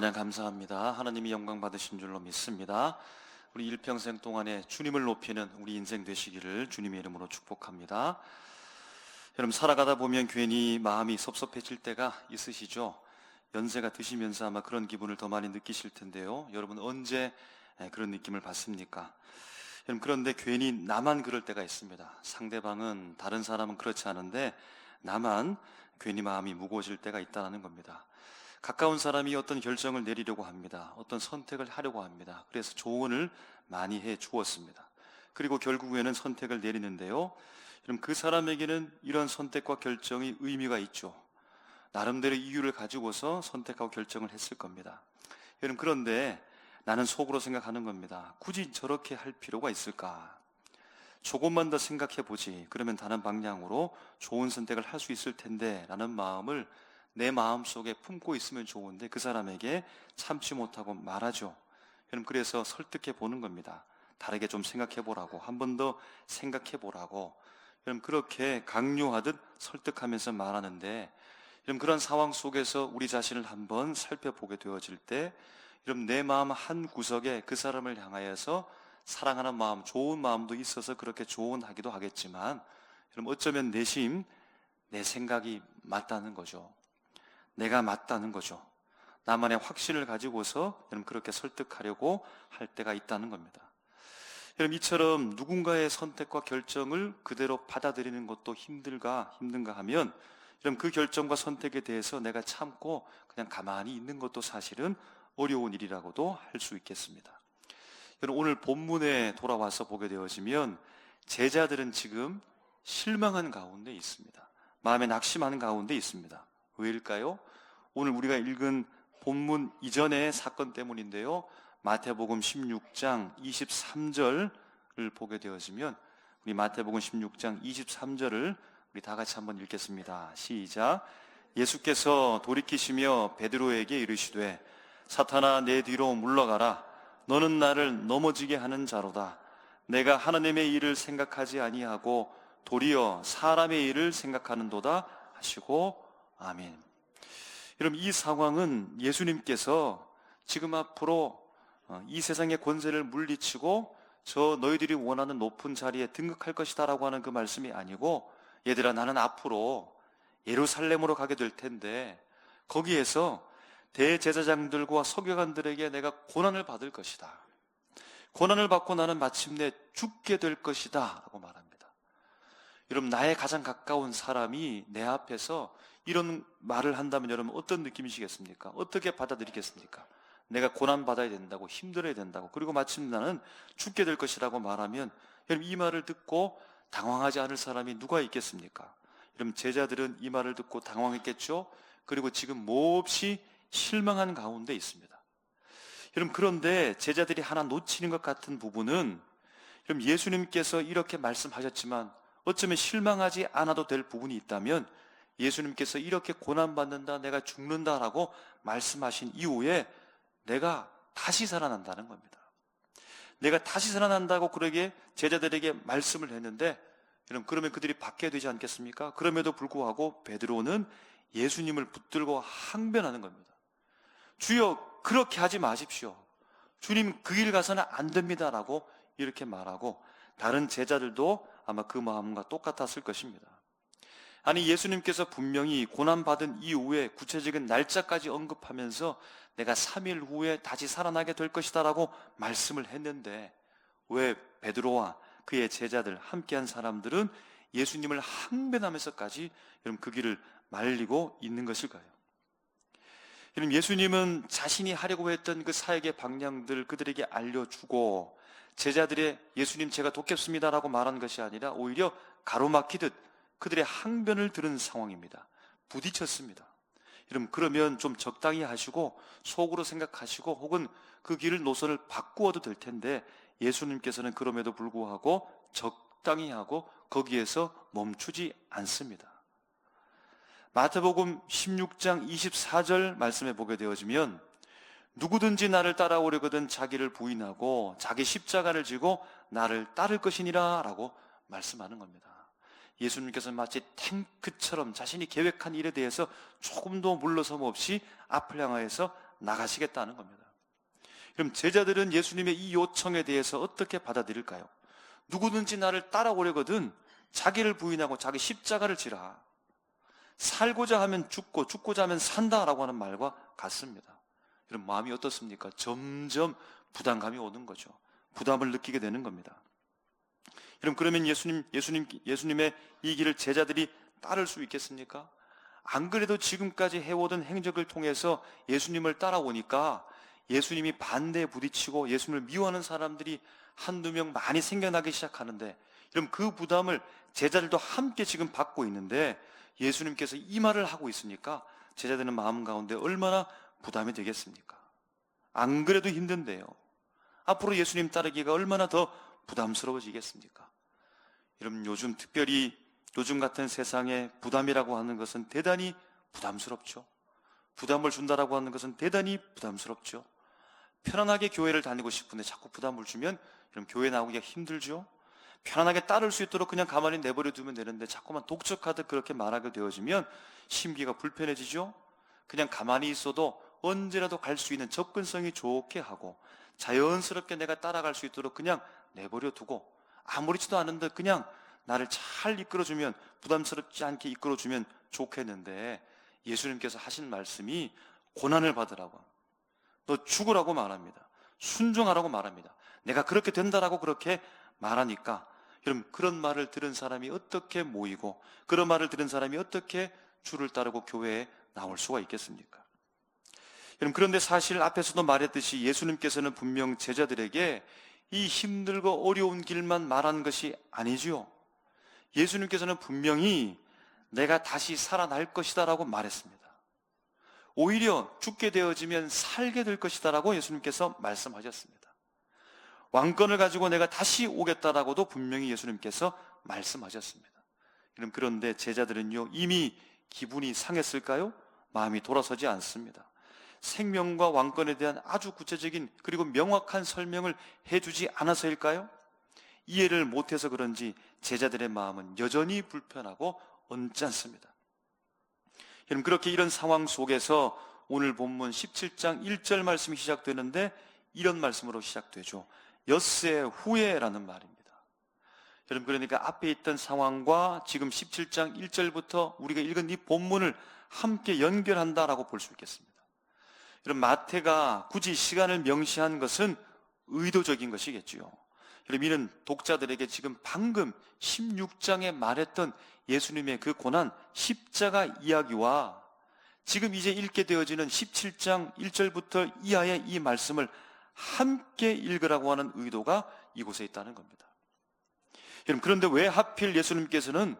그냥 감사합니다. 하나님이 영광 받으신 줄로 믿습니다. 우리 일평생 동안에 주님을 높이는 우리 인생 되시기를 주님의 이름으로 축복합니다. 여러분, 살아가다 보면 괜히 마음이 섭섭해질 때가 있으시죠? 연세가 드시면서 아마 그런 기분을 더 많이 느끼실 텐데요. 여러분, 언제 그런 느낌을 받습니까? 여러분, 그런데 괜히 나만 그럴 때가 있습니다. 상대방은, 다른 사람은 그렇지 않은데 나만 괜히 마음이 무거워질 때가 있다는 겁니다. 가까운 사람이 어떤 결정을 내리려고 합니다. 어떤 선택을 하려고 합니다. 그래서 조언을 많이 해 주었습니다. 그리고 결국에는 선택을 내리는데요, 그럼 그 사람에게는 이런 선택과 결정이 의미가 있죠. 나름대로 이유를 가지고서 선택하고 결정을 했을 겁니다. 여러분, 그런데 나는 속으로 생각하는 겁니다. 굳이 저렇게 할 필요가 있을까? 조금만 더 생각해 보지. 그러면 다른 방향으로 좋은 선택을 할 수 있을 텐데 라는 마음을 내 마음속에 품고 있으면 좋은데 그 사람에게 참지 못하고 말하죠. 여러분, 그래서 설득해 보는 겁니다. 다르게 좀 생각해 보라고, 한 번 더 생각해 보라고. 여러분, 그렇게 강요하듯 설득하면서 말하는데, 여러분, 그런 상황 속에서 우리 자신을 한번 살펴보게 되어질 때, 여러분, 내 마음 한 구석에 그 사람을 향하여서 사랑하는 마음, 좋은 마음도 있어서 그렇게 조언하기도 하겠지만, 여러분, 어쩌면 내심 내 생각이 맞다는 거죠. 내가 맞다는 거죠. 나만의 확신을 가지고서 여러분 그렇게 설득하려고 할 때가 있다는 겁니다. 여러분, 이처럼 누군가의 선택과 결정을 그대로 받아들이는 것도 힘든가 하면, 여러분, 그 결정과 선택에 대해서 내가 참고 그냥 가만히 있는 것도 사실은 어려운 일이라고도 할 수 있겠습니다. 여러분, 오늘 본문에 돌아와서 보게 되어지면 제자들은 지금 실망한 가운데 있습니다. 마음에 낙심하는 가운데 있습니다. 왜일까요? 오늘 우리가 읽은 본문 이전의 사건 때문인데요. 마태복음 16장 23절을 보게 되어지면, 우리 마태복음 16장 23절을 우리 다 같이 한번 읽겠습니다. 시작. 예수께서 돌이키시며 베드로에게 이르시되 사탄아, 내 뒤로 물러가라. 너는 나를 넘어지게 하는 자로다. 내가 하나님의 일을 생각하지 아니하고 도리어 사람의 일을 생각하는도다 하시고, 아멘. 여러분, 이 상황은 예수님께서 지금 앞으로 이 세상의 권세를 물리치고 저 너희들이 원하는 높은 자리에 등극할 것이다 라고 하는 그 말씀이 아니고, 얘들아, 나는 앞으로 예루살렘으로 가게 될 텐데 거기에서 대제사장들과 서기관들에게 내가 고난을 받을 것이다. 고난을 받고 나는 마침내 죽게 될 것이다 라고 말합니다. 여러분, 나의 가장 가까운 사람이 내 앞에서 이런 말을 한다면 여러분 어떤 느낌이시겠습니까? 어떻게 받아들이겠습니까? 내가 고난받아야 된다고, 힘들어야 된다고, 그리고 마침 나는 죽게 될 것이라고 말하면, 여러분, 이 말을 듣고 당황하지 않을 사람이 누가 있겠습니까? 여러분, 제자들은 이 말을 듣고 당황했겠죠? 그리고 지금 몹시 실망한 가운데 있습니다. 여러분, 그런데 제자들이 하나 놓치는 것 같은 부분은, 여러분, 예수님께서 이렇게 말씀하셨지만 어쩌면 실망하지 않아도 될 부분이 있다면, 예수님께서 이렇게 고난받는다, 내가 죽는다라고 말씀하신 이후에 내가 다시 살아난다는 겁니다. 내가 다시 살아난다고 그러게 제자들에게 말씀을 했는데, 여러분, 그러면 그들이 받게 되지 않겠습니까? 그럼에도 불구하고 베드로는 예수님을 붙들고 항변하는 겁니다. 주여, 그렇게 하지 마십시오. 주님, 그 길 가서는 안 됩니다라고 이렇게 말하고, 다른 제자들도 아마 그 마음과 똑같았을 것입니다. 아니, 예수님께서 분명히 고난받은 이후에 구체적인 날짜까지 언급하면서 내가 3일 후에 다시 살아나게 될 것이다 라고 말씀을 했는데, 왜 베드로와 그의 제자들, 함께한 사람들은 예수님을 항변하면서까지 여러분 그 길을 말리고 있는 것일까요? 여러분, 예수님은 자신이 하려고 했던 그 사역의 방향들 그들에게 알려주고, 제자들의 예수님 제가 돕겠습니다라고 말한 것이 아니라 오히려 가로막히듯 그들의 항변을 들은 상황입니다. 부딪혔습니다. 여러분, 그러면 좀 적당히 하시고 속으로 생각하시고 혹은 그 길을 노선을 바꾸어도 될 텐데, 예수님께서는 그럼에도 불구하고 적당히 하고 거기에서 멈추지 않습니다. 마태복음 16장 24절 말씀에 보게 되어지면, 누구든지 나를 따라오려거든 자기를 부인하고 자기 십자가를 지고 나를 따를 것이니라 라고 말씀하는 겁니다. 예수님께서 마치 탱크처럼 자신이 계획한 일에 대해서 조금도 물러섬 없이 앞을 향하여서 나가시겠다는 겁니다. 그럼 제자들은 예수님의 이 요청에 대해서 어떻게 받아들일까요? 누구든지 나를 따라오려거든 자기를 부인하고 자기 십자가를 지라. 살고자 하면 죽고 죽고자 하면 산다라고 하는 말과 같습니다. 그럼 마음이 어떻습니까? 점점 부담감이 오는 거죠. 부담을 느끼게 되는 겁니다. 그러면 예수님의 이 길을 제자들이 따를 수 있겠습니까? 안 그래도 지금까지 해오던 행적을 통해서 예수님을 따라오니까 예수님이 반대에 부딪히고 예수님을 미워하는 사람들이 한두 명 많이 생겨나기 시작하는데, 그럼 그 부담을 제자들도 함께 지금 받고 있는데 예수님께서 이 말을 하고 있으니까 제자들은 마음 가운데 얼마나 부담이 되겠습니까? 안 그래도 힘든데요. 앞으로 예수님 따르기가 얼마나 더 부담스러워지겠습니까? 여러분, 특별히 요즘 같은 세상에 부담이라고 하는 것은 대단히 부담스럽죠. 부담을 준다라고 하는 것은 대단히 부담스럽죠. 편안하게 교회를 다니고 싶은데 자꾸 부담을 주면 그럼 교회 나오기가 힘들죠. 편안하게 따를 수 있도록 그냥 가만히 내버려 두면 되는데 자꾸만 독촉하듯 그렇게 말하게 되어지면 심기가 불편해지죠. 그냥 가만히 있어도 언제라도 갈 수 있는 접근성이 좋게 하고 자연스럽게 내가 따라갈 수 있도록 그냥 내버려 두고 아무렇지도 않은데 그냥 나를 잘 이끌어주면, 부담스럽지 않게 이끌어주면 좋겠는데 예수님께서 하신 말씀이 고난을 받으라고, 너 죽으라고 말합니다. 순종하라고 말합니다. 내가 그렇게 된다라고 그렇게 말하니까 여러분, 그런 말을 들은 사람이 어떻게 모이고 그런 말을 들은 사람이 어떻게 주를 따르고 교회에 나올 수가 있겠습니까? 여러분, 그런데 사실 앞에서도 말했듯이 예수님께서는 분명 제자들에게 이 힘들고 어려운 길만 말한 것이 아니지요. 예수님께서는 분명히 내가 다시 살아날 것이다 라고 말했습니다. 오히려 죽게 되어지면 살게 될 것이다 라고 예수님께서 말씀하셨습니다. 왕권을 가지고 내가 다시 오겠다라고도 분명히 예수님께서 말씀하셨습니다. 그런데 제자들은요, 이미 기분이 상했을까요? 마음이 돌아서지 않습니다. 생명과 왕권에 대한 아주 구체적인 그리고 명확한 설명을 해주지 않아서일까요? 이해를 못해서 그런지 제자들의 마음은 여전히 불편하고 언짢습니다. 여러분, 그렇게 이런 상황 속에서 오늘 본문 17장 1절 말씀이 시작되는데 이런 말씀으로 시작되죠. 엿새 후에라는 말입니다. 여러분, 그러니까 앞에 있던 상황과 지금 17장 1절부터 우리가 읽은 이 본문을 함께 연결한다라고 볼 수 있겠습니다. 여러분, 마태가 굳이 시간을 명시한 것은 의도적인 것이겠지요. 여러분, 이는 독자들에게 지금 방금 16장에 말했던 예수님의 그 고난 십자가 이야기와 지금 이제 읽게 되어지는 17장 1절부터 이하의 이 말씀을 함께 읽으라고 하는 의도가 이곳에 있다는 겁니다. 여러분, 그런데 왜 하필 예수님께서는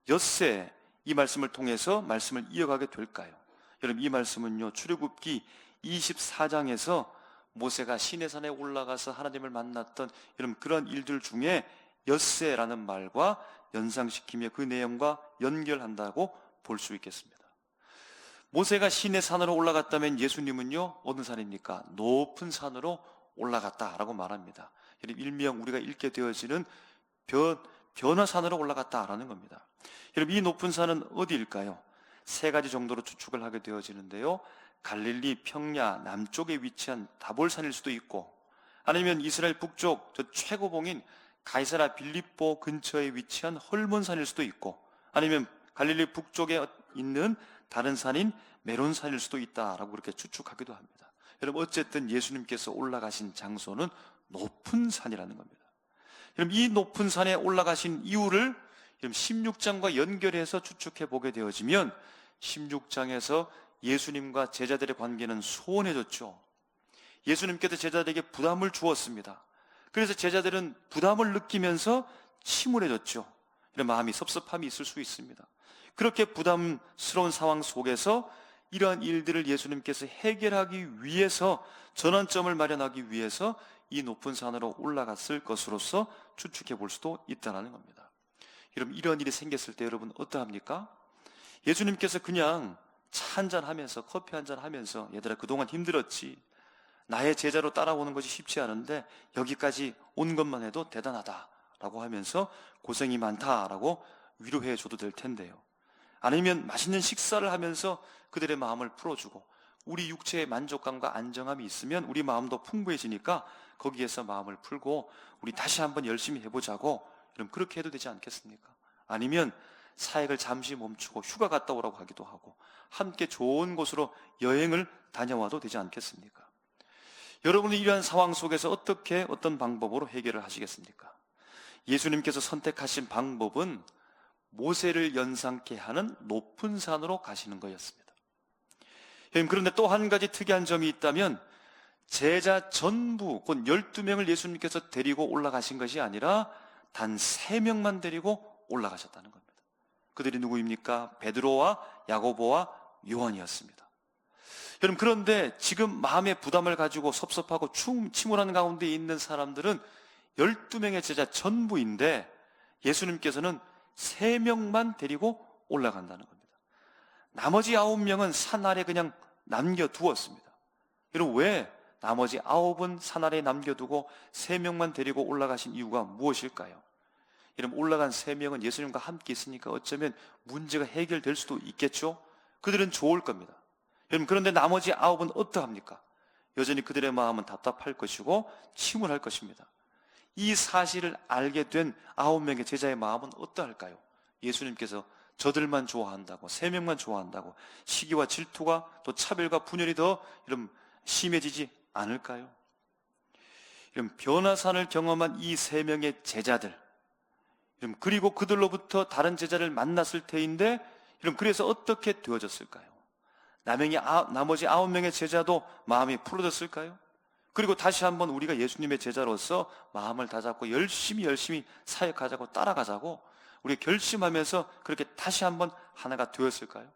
엿새 이 말씀을 통해서 말씀을 이어가게 될까요? 여러분, 이 말씀은요, 출애굽기 24장에서 모세가 시내산에 올라가서 하나님을 만났던 여러분 그런 일들 중에 엿새라는 말과 연상시키며 그 내용과 연결한다고 볼 수 있겠습니다. 모세가 시내산으로 올라갔다면 예수님은요, 어느 산입니까? 높은 산으로 올라갔다라고 말합니다. 여러분, 일명 우리가 읽게 되어지는 변화산으로 올라갔다라는 겁니다. 여러분, 이 높은 산은 어디일까요? 세 가지 정도로 추측을 하게 되어지는데요. 갈릴리 평야 남쪽에 위치한 다볼산일 수도 있고, 아니면 이스라엘 북쪽 저 최고봉인 가이사라 빌립보 근처에 위치한 헐몬산일 수도 있고, 아니면 갈릴리 북쪽에 있는 다른 산인 메론산일 수도 있다라고 그렇게 추측하기도 합니다. 여러분, 어쨌든 예수님께서 올라가신 장소는 높은 산이라는 겁니다. 여러분, 이 높은 산에 올라가신 이유를 16장과 연결해서 추측해 보게 되어지면 16장에서 예수님과 제자들의 관계는 소원해졌죠. 예수님께서 제자들에게 부담을 주었습니다. 그래서 제자들은 부담을 느끼면서 침울해졌죠. 이런 마음이 섭섭함이 있을 수 있습니다. 그렇게 부담스러운 상황 속에서 이러한 일들을 예수님께서 해결하기 위해서, 전환점을 마련하기 위해서 이 높은 산으로 올라갔을 것으로서 추측해 볼 수도 있다는 겁니다. 여러분, 이런 일이 생겼을 때 여러분 어떠합니까? 예수님께서 그냥 차 한잔 하면서, 커피 한잔 하면서, 얘들아 그동안 힘들었지, 나의 제자로 따라오는 것이 쉽지 않은데 여기까지 온 것만 해도 대단하다라고 하면서 고생이 많다라고 위로해 줘도 될 텐데요. 아니면 맛있는 식사를 하면서 그들의 마음을 풀어주고 우리 육체의 만족감과 안정함이 있으면 우리 마음도 풍부해지니까 거기에서 마음을 풀고 우리 다시 한번 열심히 해보자고, 그럼 그렇게 해도 되지 않겠습니까? 아니면 사역을 잠시 멈추고 휴가 갔다 오라고 하기도 하고 함께 좋은 곳으로 여행을 다녀와도 되지 않겠습니까? 여러분은 이러한 상황 속에서 어떤 방법으로 해결을 하시겠습니까? 예수님께서 선택하신 방법은 모세를 연상케 하는 높은 산으로 가시는 거였습니다. 그런데 또 한 가지 특이한 점이 있다면 제자 전부, 곧 12명을 예수님께서 데리고 올라가신 것이 아니라 단 3명만 데리고 올라가셨다는 겁니다. 그들이 누구입니까? 베드로와 야고보와 요한이었습니다. 여러분, 그런데 지금 마음의 부담을 가지고 섭섭하고 침울한 가운데 있는 사람들은 12명의 제자 전부인데 예수님께서는 3명만 데리고 올라간다는 겁니다. 나머지 9명은 산 아래 그냥 남겨두었습니다. 여러분, 왜 나머지 9은 산 아래 남겨두고 3명만 데리고 올라가신 이유가 무엇일까요? 여러분, 올라간 3명은 예수님과 함께 있으니까 어쩌면 문제가 해결될 수도 있겠죠? 그들은 좋을 겁니다. 여러분, 그런데 나머지 9은 어떠합니까? 여전히 그들의 마음은 답답할 것이고 침울할 것입니다. 이 사실을 알게 된 9명의 제자의 마음은 어떠할까요? 예수님께서 저들만 좋아한다고, 3명만 좋아한다고 시기와 질투가 또 차별과 분열이 더 심해지지 않을까요? 이런 변화산을 경험한 이 3명의 제자들, 그리고 그들로부터 다른 제자를 만났을 테인데 그래서 어떻게 되어졌을까요? 나머지 9명의 제자도 마음이 풀어졌을까요? 그리고 다시 한번 우리가 예수님의 제자로서 마음을 다잡고 열심히 사역하자고, 따라가자고 우리가 결심하면서 그렇게 다시 한번 하나가 되었을까요?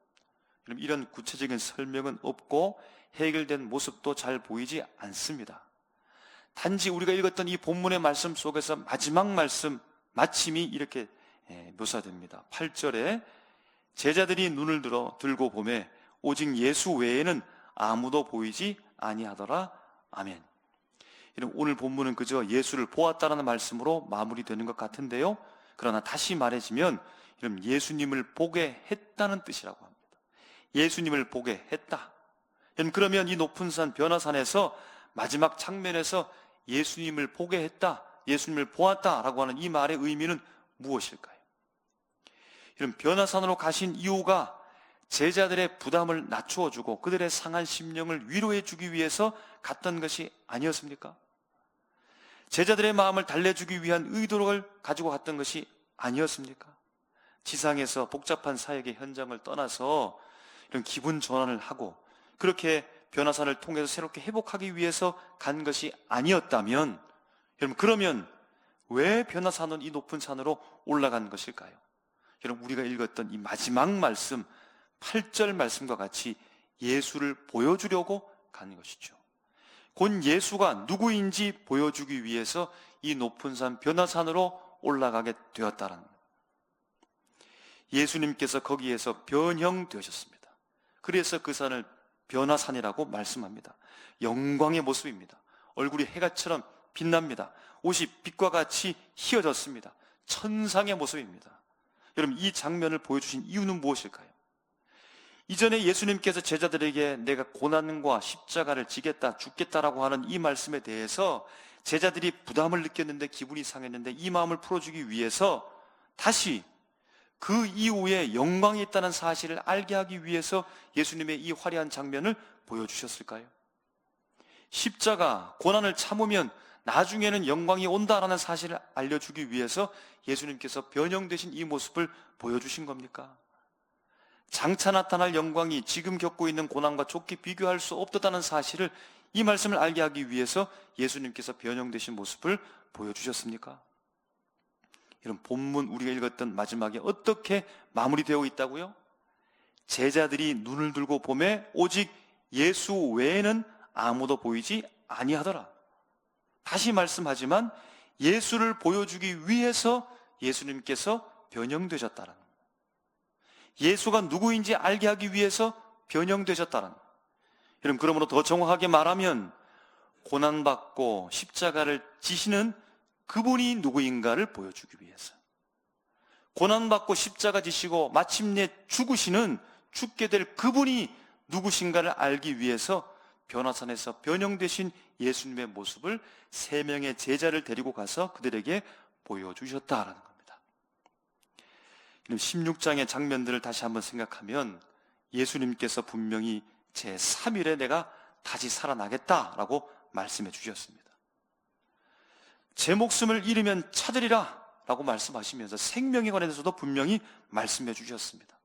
이런 구체적인 설명은 없고 해결된 모습도 잘 보이지 않습니다. 단지 우리가 읽었던 이 본문의 말씀 속에서 마지막 말씀, 마침이 이렇게 묘사됩니다. 8절에 제자들이 눈을 들고 보매 오직 예수 외에는 아무도 보이지 아니하더라. 아멘. 오늘 본문은 그저 예수를 보았다라는 말씀으로 마무리되는 것 같은데요, 그러나 다시 말해지면 예수님을 보게 했다는 뜻이라고 합니다. 예수님을 보게 했다. 그러면 이 높은 산 변화산에서 마지막 장면에서 예수님을 보게 했다, 예수님을 보았다라고 하는 이 말의 의미는 무엇일까요? 변화산으로 가신 이유가 제자들의 부담을 낮추어주고 그들의 상한 심령을 위로해주기 위해서 갔던 것이 아니었습니까? 제자들의 마음을 달래주기 위한 의도를 가지고 갔던 것이 아니었습니까? 지상에서 복잡한 사역의 현장을 떠나서 이런 기분 전환을 하고 그렇게 변화산을 통해서 새롭게 회복하기 위해서 간 것이 아니었다면, 여러분, 그러면 왜 변화산은 이 높은 산으로 올라간 것일까요? 여러분, 우리가 읽었던 이 마지막 말씀 8절 말씀과 같이 예수를 보여주려고 간 것이죠. 곧 예수가 누구인지 보여주기 위해서 이 높은 산 변화산으로 올라가게 되었다는 것. 예수님께서 거기에서 변형되셨습니다. 그래서 그 산을 변화산이라고 말씀합니다. 영광의 모습입니다. 얼굴이 해가처럼 빛납니다. 옷이 빛과 같이 희어졌습니다. 천상의 모습입니다. 여러분, 이 장면을 보여주신 이유는 무엇일까요? 이전에 예수님께서 제자들에게 내가 고난과 십자가를 지겠다, 죽겠다라고 하는 이 말씀에 대해서 제자들이 부담을 느꼈는데, 기분이 상했는데 이 마음을 풀어주기 위해서 다시 그 이후에 영광이 있다는 사실을 알게 하기 위해서 예수님의 이 화려한 장면을 보여주셨을까요? 십자가, 고난을 참으면 나중에는 영광이 온다라는 사실을 알려주기 위해서 예수님께서 변형되신 이 모습을 보여주신 겁니까? 장차 나타날 영광이 지금 겪고 있는 고난과 좋게 비교할 수 없다는 사실을, 이 말씀을 알게 하기 위해서 예수님께서 변형되신 모습을 보여주셨습니까? 이런 본문 우리가 읽었던 마지막에 어떻게 마무리되어 있다고요? 제자들이 눈을 들고 보매 오직 예수 외에는 아무도 보이지 아니하더라. 다시 말씀하지만 예수를 보여주기 위해서 예수님께서 변형되셨다는 거예요. 예수가 누구인지 알게 하기 위해서 변형되셨다는 거예요. 여러분, 그러므로 더 정확하게 말하면 고난받고 십자가를 지시는 그분이 누구인가를 보여주기 위해서, 고난받고 십자가 지시고 마침내 죽게 될 그분이 누구신가를 알기 위해서 변화산에서 변형되신 예수님의 모습을 3명의 제자를 데리고 가서 그들에게 보여주셨다라는 겁니다. 16장의 장면들을 다시 한번 생각하면 예수님께서 분명히 제3일에 내가 다시 살아나겠다라고 말씀해 주셨습니다. 제 목숨을 잃으면 찾으리라 라고 말씀하시면서 생명에 관해서도 분명히 말씀해 주셨습니다.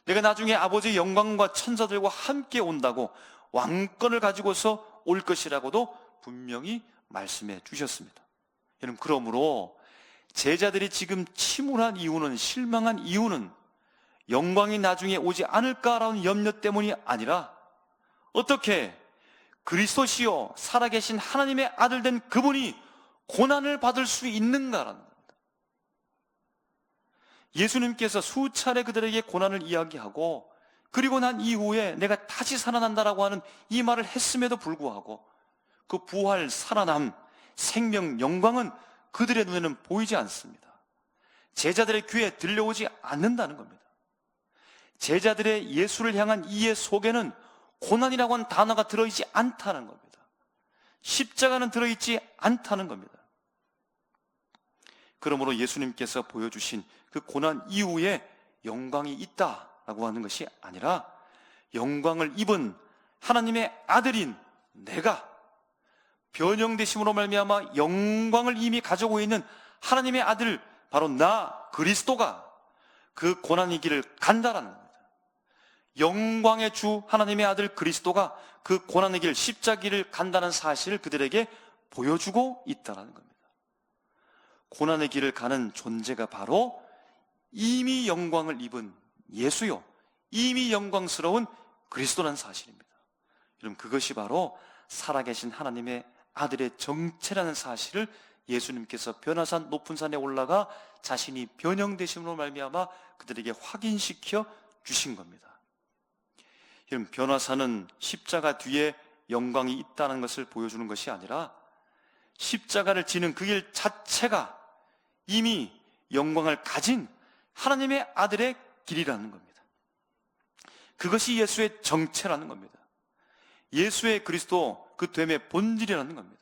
내가 나중에 아버지의 영광과 천사들과 함께 온다고, 왕권을 가지고서 올 것이라고도 분명히 말씀해 주셨습니다. 여러분, 그러므로 제자들이 지금 침울한 이유는, 실망한 이유는 영광이 나중에 오지 않을까라는 염려 때문이 아니라, 어떻게 그리스도시요 살아계신 하나님의 아들 된 그분이 고난을 받을 수 있는가라는 겁니다. 예수님께서 수차례 그들에게 고난을 이야기하고, 그리고 난 이후에 내가 다시 살아난다라고 하는 이 말을 했음에도 불구하고 그 부활, 살아남, 생명, 영광은 그들의 눈에는 보이지 않습니다. 제자들의 귀에 들려오지 않는다는 겁니다. 제자들의 예수를 향한 이해 속에는 고난이라고 하는 단어가 들어있지 않다는 겁니다. 십자가는 들어있지 않다는 겁니다. 그러므로 예수님께서 보여주신 그 고난 이후에 영광이 있다라고 하는 것이 아니라, 영광을 입은 하나님의 아들인 내가, 변형되심으로 말미암아 영광을 이미 가지고 있는 하나님의 아들, 바로 나 그리스도가 그 고난의 길을 간다라는 겁니다. 영광의 주 하나님의 아들 그리스도가 그 고난의 길, 십자기를 간다는 사실을 그들에게 보여주고 있다는 겁니다. 고난의 길을 가는 존재가 바로 이미 영광을 입은 예수요, 이미 영광스러운 그리스도라는 사실입니다. 여러분, 그것이 바로 살아계신 하나님의 아들의 정체라는 사실을 예수님께서 변화산 높은 산에 올라가 자신이 변형되심으로 말미암아 그들에게 확인시켜 주신 겁니다. 여러분, 변화산은 십자가 뒤에 영광이 있다는 것을 보여주는 것이 아니라, 십자가를 지는 그 길 자체가 이미 영광을 가진 하나님의 아들의 길이라는 겁니다. 그것이 예수의 정체라는 겁니다. 예수의 그리스도, 그 됨의 본질이라는 겁니다.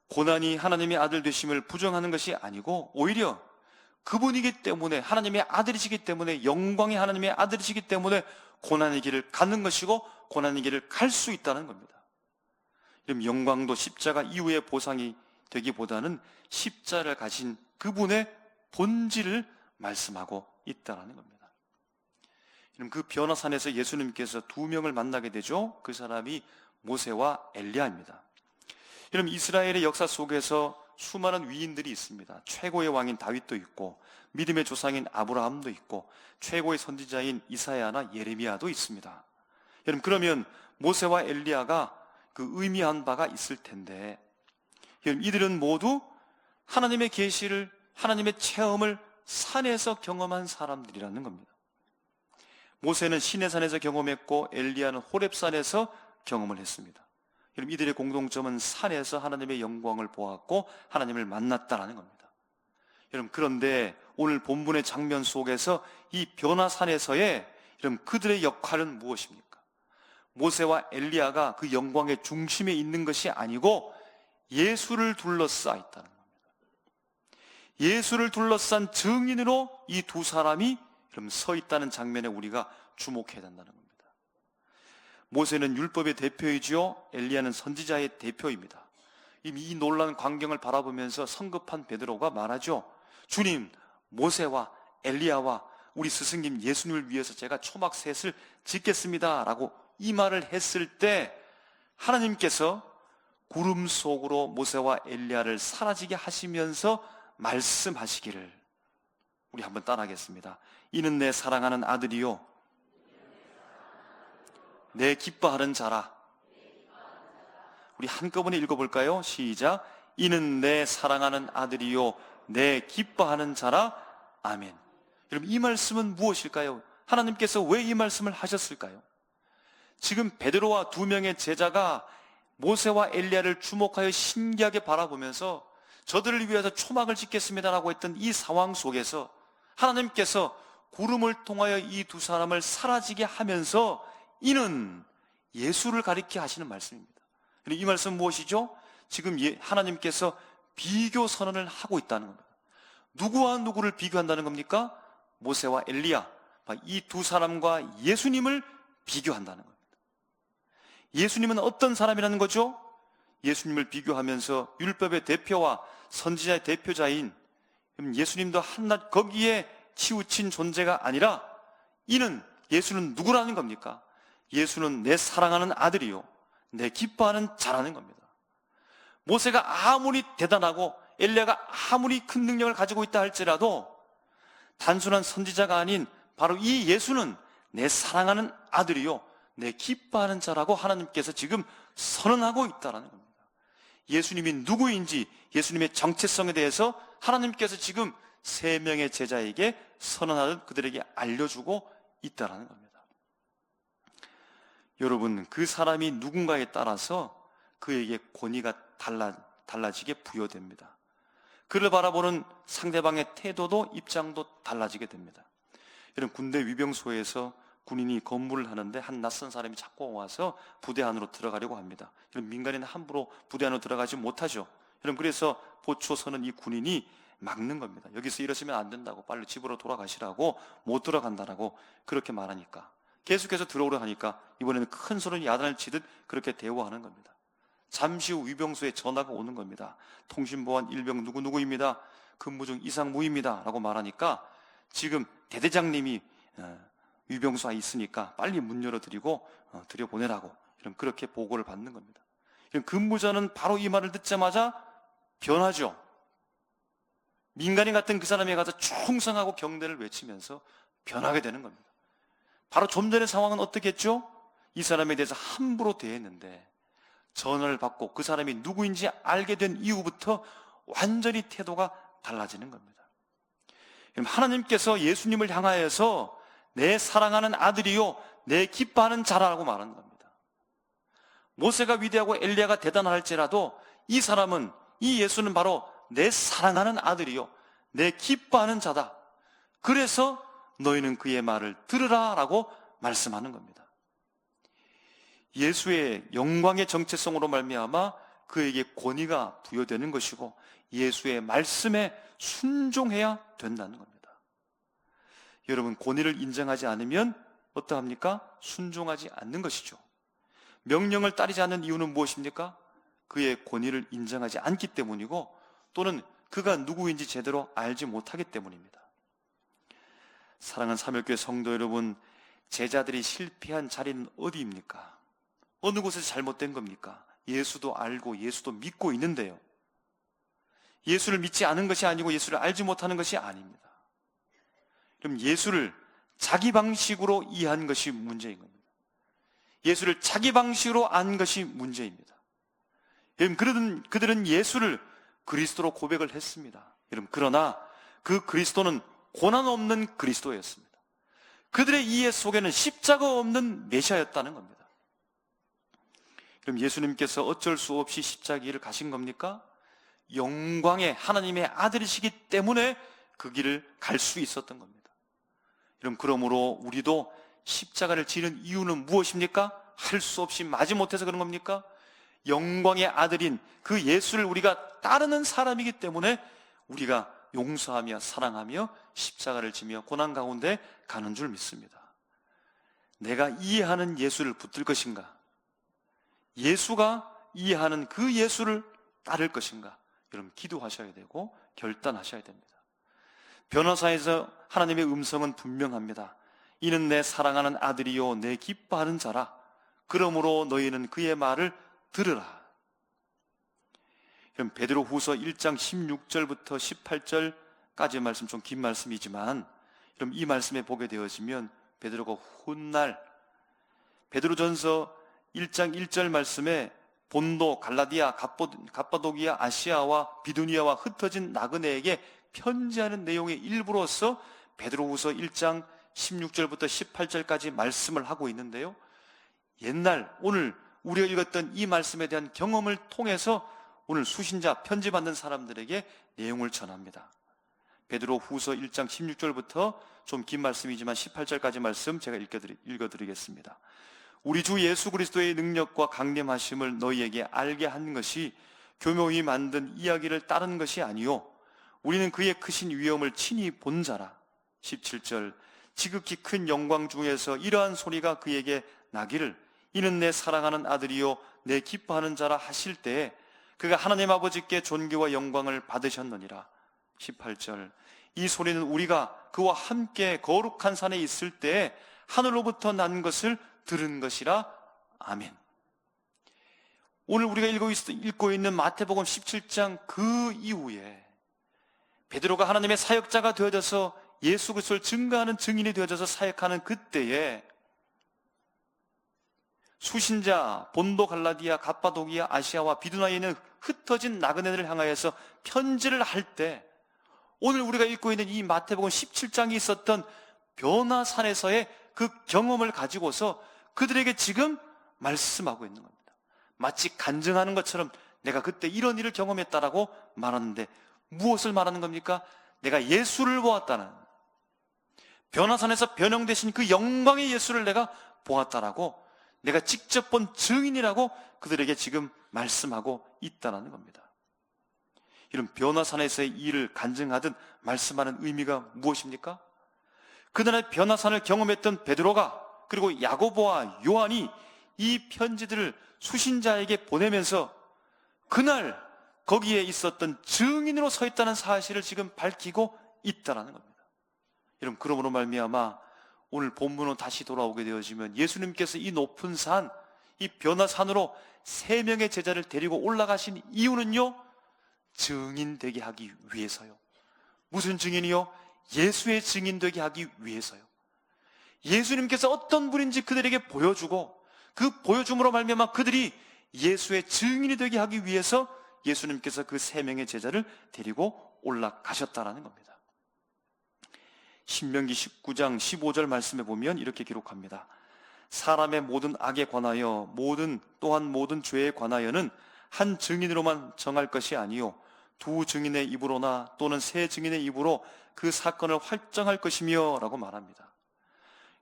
고난이 하나님의 아들 되심을 부정하는 것이 아니고, 오히려 그분이기 때문에, 하나님의 아들이시기 때문에, 영광이 하나님의 아들이시기 때문에 고난의 길을 가는 것이고, 고난의 길을 갈 수 있다는 겁니다. 그럼 영광도 십자가 이후의 보상이 되기보다는 십자를 가진 그분의 본질을 말씀하고 있다는 겁니다. 그럼 그 변화산에서 예수님께서 2명을 만나게 되죠. 그 사람이 모세와 엘리야입니다. 여러분, 이스라엘의 역사 속에서 수많은 위인들이 있습니다. 최고의 왕인 다윗도 있고, 믿음의 조상인 아브라함도 있고, 최고의 선지자인 이사야나 예레미야도 있습니다. 여러분, 그러면 모세와 엘리야가 그 의미한 바가 있을 텐데, 여러분, 이들은 모두 하나님의 계시를, 하나님의 체험을 산에서 경험한 사람들이라는 겁니다. 모세는 시내산에서 경험했고, 엘리야는 호렙산에서 경험을 했습니다. 여러분, 이들의 공동점은 산에서 하나님의 영광을 보았고 하나님을 만났다는 겁니다. 여러분, 그런데 오늘 본문의 장면 속에서 이 변화산에서의 여러분 그들의 역할은 무엇입니까? 모세와 엘리야가 그 영광의 중심에 있는 것이 아니고 예수를 둘러싸 있다는 겁니다. 예수를 둘러싼 증인으로 이 두 사람이 그럼 서 있다는 장면에 우리가 주목해야 된다는 겁니다. 모세는 율법의 대표이지요, 엘리야는 선지자의 대표입니다. 이미 이 놀라운 광경을 바라보면서 성급한 베드로가 말하죠. 주님, 모세와 엘리야와 우리 스승님 예수님을 위해서 제가 초막셋을 짓겠습니다 라고 이 말을 했을 때 하나님께서 구름 속으로 모세와 엘리야를 사라지게 하시면서 말씀하시기를, 우리 한번 따라하겠습니다. 이는 내 사랑하는 아들이요 내 기뻐하는 자라. 우리 한꺼번에 읽어볼까요? 시작. 이는 내 사랑하는 아들이요 내 기뻐하는 자라. 아멘. 여러분, 이 말씀은 무엇일까요? 하나님께서 왜 이 말씀을 하셨을까요? 지금 베드로와 2명의 제자가 모세와 엘리야를 주목하여 신기하게 바라보면서 저들을 위해서 초막을 짓겠습니다라고 했던 이 상황 속에서 하나님께서 구름을 통하여 이 두 사람을 사라지게 하면서 이는 예수를 가리켜 하시는 말씀입니다. 이 말씀은 무엇이죠? 지금 하나님께서 비교 선언을 하고 있다는 겁니다. 누구와 누구를 비교한다는 겁니까? 모세와 엘리야, 이 두 사람과 예수님을 비교한다는 겁니다. 예수님은 어떤 사람이라는 거죠? 예수님을 비교하면서 율법의 대표와 선지자의 대표자인 예수님도 한낱 거기에 치우친 존재가 아니라, 이는 예수는 누구라는 겁니까? 예수는 내 사랑하는 아들이요, 내 기뻐하는 자라는 겁니다. 모세가 아무리 대단하고 엘리야가 아무리 큰 능력을 가지고 있다 할지라도 단순한 선지자가 아닌 바로 이 예수는 내 사랑하는 아들이요, 내 기뻐하는 자라고 하나님께서 지금 선언하고 있다는 겁니다. 예수님이 누구인지, 예수님의 정체성에 대해서 하나님께서 지금 세 명의 제자에게 선언하듯 그들에게 알려주고 있다는 겁니다. 여러분, 그 사람이 누군가에 따라서 그에게 권위가 달라지게 부여됩니다. 그를 바라보는 상대방의 태도도 입장도 달라지게 됩니다. 여러분, 군대 위병소에서 군인이 근무를 하는데 한 낯선 사람이 자꾸 와서 부대 안으로 들어가려고 합니다. 여러분, 민간인은 함부로 부대 안으로 들어가지 못하죠. 여러분, 그래서 보초서는 이 군인이 막는 겁니다. 여기서 이러시면 안 된다고, 빨리 집으로 돌아가시라고, 못 들어간다라고 그렇게 말하니까 계속해서 들어오려 하니까 이번에는 큰 소리로 야단을 치듯 그렇게 대우하는 겁니다. 잠시 후 위병소에 전화가 오는 겁니다. 통신보안 일병 누구누구입니다. 근무 중 이상무입니다 라고 말하니까 지금 대대장님이 위병소에 있으니까 빨리 문 열어드리고 들여보내라고, 이런 그렇게 보고를 받는 겁니다. 근무자는 바로 이 말을 듣자마자 변하죠. 민간인 같은 그 사람에 가서 충성하고 경대를 외치면서 변하게 되는 겁니다. 바로 좀 전의 상황은 어떻게 했죠? 이 사람에 대해서 함부로 대했는데 전화를 받고 그 사람이 누구인지 알게 된 이후부터 완전히 태도가 달라지는 겁니다. 하나님께서 예수님을 향하여서 내 사랑하는 아들이요, 내 기뻐하는 자라고 말하는 겁니다. 모세가 위대하고 엘리야가 대단할지라도 이 사람은, 이 예수는 바로 내 사랑하는 아들이요, 내 기뻐하는 자다. 그래서 너희는 그의 말을 들으라 라고 말씀하는 겁니다. 예수의 영광의 정체성으로 말미암아 그에게 권위가 부여되는 것이고 예수의 말씀에 순종해야 된다는 겁니다. 여러분, 권위를 인정하지 않으면 어떠합니까? 순종하지 않는 것이죠. 명령을 따르지 않는 이유는 무엇입니까? 그의 권위를 인정하지 않기 때문이고, 또는 그가 누구인지 제대로 알지 못하기 때문입니다. 사랑하는 삼일교회 성도 여러분, 제자들이 실패한 자리는 어디입니까? 어느 곳에서 잘못된 겁니까? 예수도 알고 예수도 믿고 있는데요, 예수를 믿지 않은 것이 아니고 예수를 알지 못하는 것이 아닙니다. 그럼 예수를 자기 방식으로 이해한 것이 문제인 겁니다. 예수를 자기 방식으로 안 것이 문제입니다. 여러분, 그들은 예수를 그리스도로 고백을 했습니다. 여러분, 그러나 그 그리스도는 고난 없는 그리스도였습니다. 그들의 이해 속에는 십자가 없는 메시아였다는 겁니다. 그럼 예수님께서 어쩔 수 없이 십자가 길을 가신 겁니까? 영광의 하나님의 아들이시기 때문에 그 길을 갈 수 있었던 겁니다. 그러므로 우리도 십자가를 지는 이유는 무엇입니까? 할 수 없이 마지못해서 그런 겁니까? 영광의 아들인 그 예수를 우리가 따르는 사람이기 때문에 우리가 용서하며 사랑하며 십자가를 지며 고난 가운데 가는 줄 믿습니다. 내가 이해하는 예수를 붙들 것인가? 예수가 이해하는 그 예수를 따를 것인가? 여러분, 기도하셔야 되고 결단하셔야 됩니다. 변호사에서 하나님의 음성은 분명합니다. 이는 내 사랑하는 아들이요 내 기뻐하는 자라. 그러므로 너희는 그의 말을 들으라. 그럼 베드로후서 1장 16절부터 18절까지의 말씀, 좀 긴 말씀이지만 그럼 이 말씀에 보게 되어지면 베드로가 훗날 베드로전서 1장 1절 말씀에 본도, 갈라디아, 갑바도기아, 아시아와 비두니아와 흩어진 나그네에게 편지하는 내용의 일부로서 베드로후서 1장 16절부터 18절까지 말씀을 하고 있는데요, 옛날 오늘 우리가 읽었던 이 말씀에 대한 경험을 통해서 오늘 수신자, 편지받는 사람들에게 내용을 전합니다. 베드로후서 1장 16절부터 좀 긴 말씀이지만 18절까지 말씀 제가 읽어드리겠습니다. 우리 주 예수 그리스도의 능력과 강림하심을 너희에게 알게 한 것이 교묘히 만든 이야기를 따른 것이 아니요 우리는 그의 크신 위엄을 친히 본 자라. 17절 지극히 큰 영광 중에서 이러한 소리가 그에게 나기를 이는 내 사랑하는 아들이요 내 기뻐하는 자라 하실 때에 그가 하나님 아버지께 존귀와 영광을 받으셨느니라. 18절 이 소리는 우리가 그와 함께 거룩한 산에 있을 때에 하늘로부터 난 것을 들은 것이라. 아멘. 오늘 우리가 읽고 있는 마태복음 17장 그 이후에 베드로가 하나님의 사역자가 되어져서 예수 그리스도를 증거하는 증인이 되어져서 사역하는 그때에 수신자 본도, 갈라디아, 갑바도기아, 아시아와 비두나에 있는 흩어진 나그네들을 향하여서 편지를 할 때 오늘 우리가 읽고 있는 이 마태복음 17장이 있었던 변화산에서의 그 경험을 가지고서 그들에게 지금 말씀하고 있는 겁니다. 마치 간증하는 것처럼 내가 그때 이런 일을 경험했다라고 말하는데 무엇을 말하는 겁니까? 내가 예수를 보았다는, 변화산에서 변형되신 그 영광의 예수를 내가 보았다라고, 내가 직접 본 증인이라고 그들에게 지금 말씀하고 있다는 겁니다. 이런 변화산에서의 일을 간증하듯 말씀하는 의미가 무엇입니까? 그날의 변화산을 경험했던 베드로가 그리고 야고보와 요한이 이 편지들을 수신자에게 보내면서 그날 거기에 있었던 증인으로 서 있다는 사실을 지금 밝히고 있다는 겁니다. 여러분, 그러므로 말미암아 오늘 본문으로 다시 돌아오게 되어지면 예수님께서 이 높은 산, 이 변화산으로 3명의 제자를 데리고 올라가신 이유는요, 증인 되게 하기 위해서요. 무슨 증인이요? 예수의 증인 되게 하기 위해서요. 예수님께서 어떤 분인지 그들에게 보여주고 그 보여줌으로 말미암아 그들이 예수의 증인이 되게 하기 위해서 예수님께서 그 3명의 제자를 데리고 올라가셨다라는 겁니다. 신명기 19장 15절 말씀에 보면 이렇게 기록합니다. 사람의 모든 악에 관하여 또한 모든 죄에 관하여는 한 증인으로만 정할 것이 아니요 2 증인의 입으로나 또는 3 증인의 입으로 그 사건을 확정할 것이며 라고 말합니다.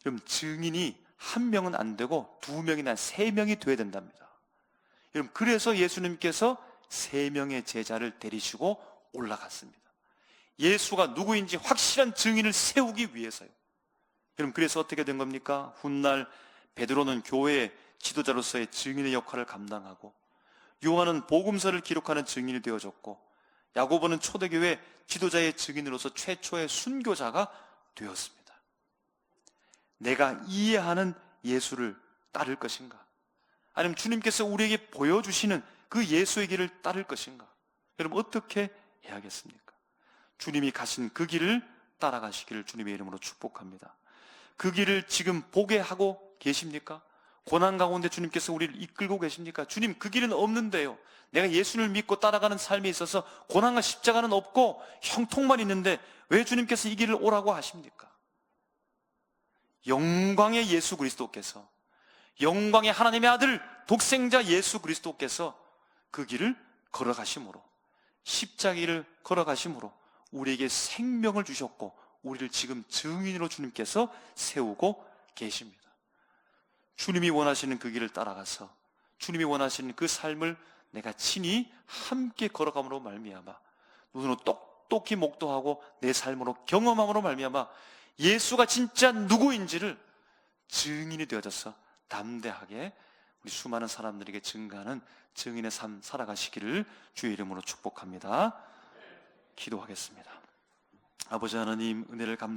여러분, 증인이 1명은 안 되고 2명이나 3명이 돼야 된답니다. 여러분, 그래서 예수님께서 3명의 제자를 데리시고 올라갔습니다. 예수가 누구인지 확실한 증인을 세우기 위해서요. 여러분, 그래서 어떻게 된 겁니까? 훗날 베드로는 교회의 지도자로서의 증인의 역할을 감당하고, 요한은 복음서를 기록하는 증인이 되어졌고, 야고보는 초대교회 지도자의 증인으로서 최초의 순교자가 되었습니다. 내가 이해하는 예수를 따를 것인가? 아니면 주님께서 우리에게 보여주시는 그 예수의 길을 따를 것인가? 여러분, 어떻게 해야겠습니까? 주님이 가신 그 길을 따라가시기를 주님의 이름으로 축복합니다. 그 길을 지금 보게 하고 계십니까? 고난 가운데 주님께서 우리를 이끌고 계십니까? 주님, 그 길은 없는데요. 내가 예수를 믿고 따라가는 삶에 있어서 고난과 십자가는 없고 형통만 있는데 왜 주님께서 이 길을 오라고 하십니까? 영광의 예수 그리스도께서, 영광의 하나님의 아들 독생자 예수 그리스도께서 그 길을 걸어가심으로, 십자가를 걸어가심으로 우리에게 생명을 주셨고 우리를 지금 증인으로 주님께서 세우고 계십니다. 주님이 원하시는 그 길을 따라가서 주님이 원하시는 그 삶을 내가 친히 함께 걸어감으로 말미암아 눈으로 똑똑히 목도하고 내 삶으로 경험함으로 말미암아 예수가 진짜 누구인지를 증인이 되어져서 담대하게 우리 수많은 사람들에게 증거하는 증인의 삶 살아가시기를 주의 이름으로 축복합니다. 기도하겠습니다. 아버지 하나님, 은혜를 감사합니다.